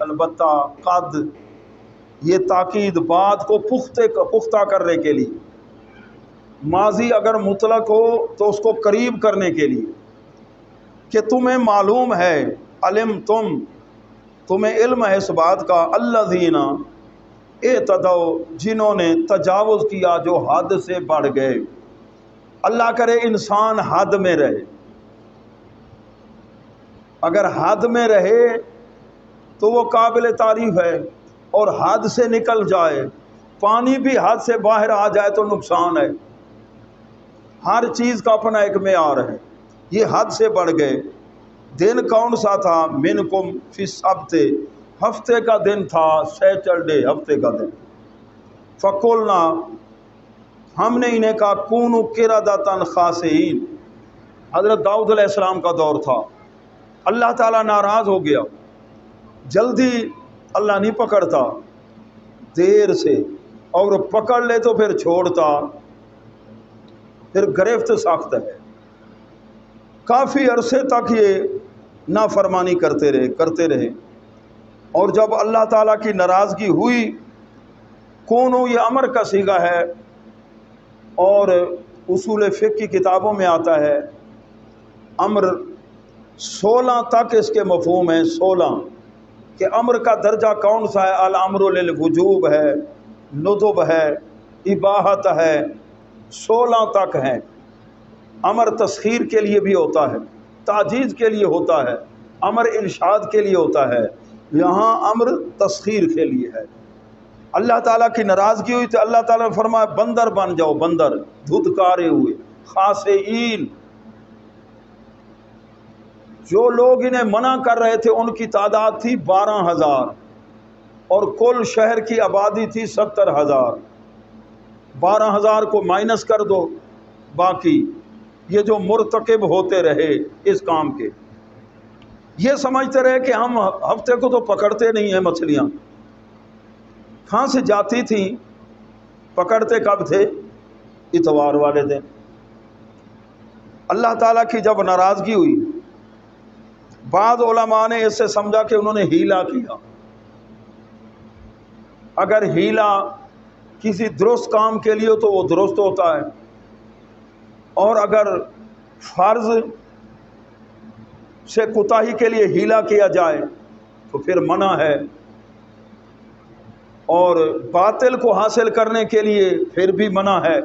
البتہ قد، یہ تاکید بات کو پختہ کرنے کے لیے، ماضی اگر مطلق ہو تو اس کو قریب کرنے کے لیے کہ تمہیں معلوم ہے، علم تمہیں علم ہے اس بات کا، الذین اعتدوا، جنہوں نے تجاوز کیا، جو حد سے بڑھ گئے۔ اللہ کرے انسان حد میں رہے، اگر حد میں رہے تو وہ قابل تعریف ہے، اور حد سے نکل جائے، پانی بھی حد سے باہر آ جائے تو نقصان ہے۔ ہر چیز کا اپنا ایک معیار ہے، یہ حد سے بڑھ گئے۔ دن کون سا تھا؟ منکم فی السبت، ہفتے کا دن تھا، سیٹرڈے ہفتے کا دن۔ فقلنا، ہم نے انہیں کہا، کونوا قردۃ خاسئین، حضرت داؤد علیہ السلام کا دور تھا، اللہ تعالیٰ ناراض ہو گیا، جلدی اللہ نہیں پکڑتا، دیر سے، اور پکڑ لے تو پھر چھوڑتا، پھر گرفت سخت ہے۔ کافی عرصے تک یہ نافرمانی کرتے رہے، اور جب اللہ تعالیٰ کی ناراضگی ہوئی، کونو یہ امر کا صیغہ ہے، اور اصول فقہ کی کتابوں میں آتا ہے امر 16 تک اس کے مفہوم ہیں، 16 کہ امر کا درجہ کون سا ہے؟ الامر للوجوب ہے، ندب ہے، اباحت ہے، 16 تک ہیں۔ امر تسخیر کے لیے بھی ہوتا ہے، تعجیز کے لیے ہوتا ہے، امر ارشاد کے لیے ہوتا ہے، یہاں امر تسخیر کے لیے ہے۔ اللہ تعالیٰ کی ناراضگی ہوئی تو اللہ تعالیٰ نے فرمایا بندر بن جاؤ، بندر دھتکارے ہوئے، خاسئین۔ جو لوگ انہیں منع کر رہے تھے ان کی تعداد تھی 12,000، اور کل شہر کی آبادی تھی 70,000۔ 12,000 کو مائنس کر دو، باقی یہ جو مرتکب ہوتے رہے اس کام کے، یہ سمجھتے رہے کہ ہم ہفتے کو تو پکڑتے نہیں ہیں مچھلیاں، کہاں سے جاتی تھیں؟ پکڑتے کب تھے؟ اتوار والے دن۔ اللہ تعالیٰ کی جب ناراضگی ہوئی، بعض علماء نے اس سے سمجھا کہ انہوں نے ہیلا کیا۔ اگر ہیلا کسی درست کام کے لیے تو وہ درست ہوتا ہے، اور اگر فرض سے کوتاہی کے لیے ہیلا کیا جائے تو پھر منع ہے، اور باطل کو حاصل کرنے کے لیے پھر بھی منع ہے۔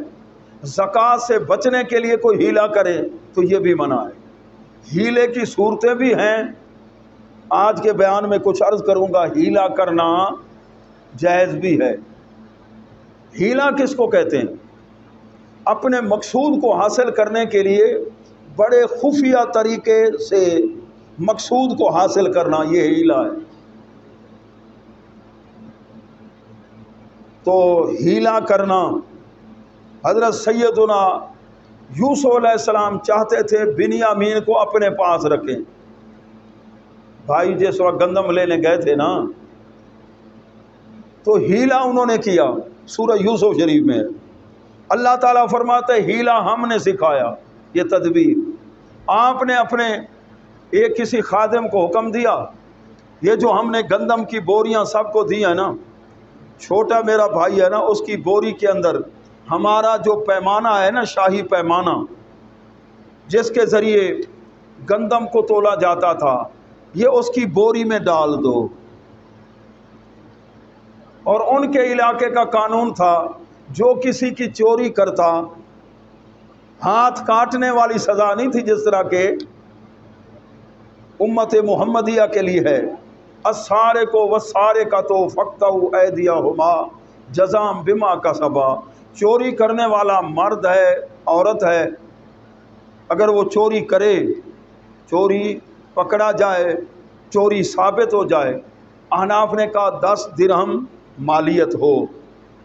زکوٰۃ سے بچنے کے لیے کوئی ہیلا کرے تو یہ بھی منع ہے۔ ہیلے کی صورتیں بھی ہیں، آج کے بیان میں کچھ عرض کروں گا۔ ہیلا کرنا جائز بھی ہے۔ ہیلا کس کو کہتے ہیں؟ اپنے مقصود کو حاصل کرنے کے لیے بڑے خفیہ طریقے سے مقصود کو حاصل کرنا، یہ ہیلا ہے۔ تو ہیلا کرنا، حضرت سیدنا یوسف علیہ السلام چاہتے تھے بنیامین کو اپنے پاس رکھیں۔ بھائی جس وقت گندم لینے گئے تھے نا، تو ہیلا انہوں نے کیا، سورہ یوسف شریف میں اللہ تعالیٰ فرماتے ہیں ہیلا ہم نے سکھایا، یہ تدبیر۔ آپ نے اپنے ایک کسی خادم کو حکم دیا، یہ جو ہم نے گندم کی بوریاں سب کو دی ہیں نا، چھوٹا میرا بھائی ہے نا، اس کی بوری کے اندر ہمارا جو پیمانہ ہے نا، شاہی پیمانہ، جس کے ذریعے گندم کو تولا جاتا تھا، یہ اس کی بوری میں ڈال دو۔ اور ان کے علاقے کا قانون تھا، جو کسی کی چوری کرتا، ہاتھ کاٹنے والی سزا نہیں تھی جس طرح کے امت محمدیہ کے لیے ہے۔ السارق والسارقۃ فاقطعوا ایدیہما جزاء بما کسبا۔ چوری کرنے والا مرد ہے، عورت ہے، اگر وہ چوری کرے، چوری پکڑا جائے، چوری ثابت ہو جائے، احناف نے کہا 10 درہم مالیت ہو،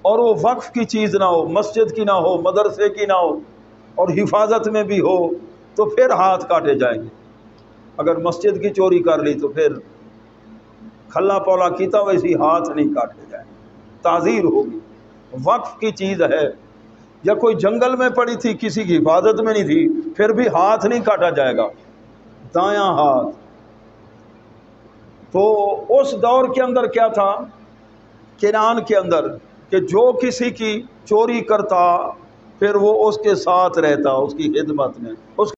اور وہ وقف کی چیز نہ ہو، مسجد کی نہ ہو، مدرسے کی نہ ہو، اور حفاظت میں بھی ہو، تو پھر ہاتھ کاٹے جائیں گے۔ اگر مسجد کی چوری کر لی تو پھر کھلا پولا کیتا ویسی ہاتھ نہیں کاٹے جائیں، تعزیر ہوگی۔ وقف کی چیز ہے، یا کوئی جنگل میں پڑی تھی، کسی کی حفاظت میں نہیں تھی، پھر بھی ہاتھ نہیں کاٹا جائے گا، دایاں ہاتھ۔ تو اس دور کے اندر کیا تھا کنعان کے اندر کہ جو کسی کی چوری کرتا پھر وہ اس کے ساتھ رہتا، اس کی خدمت میں، اس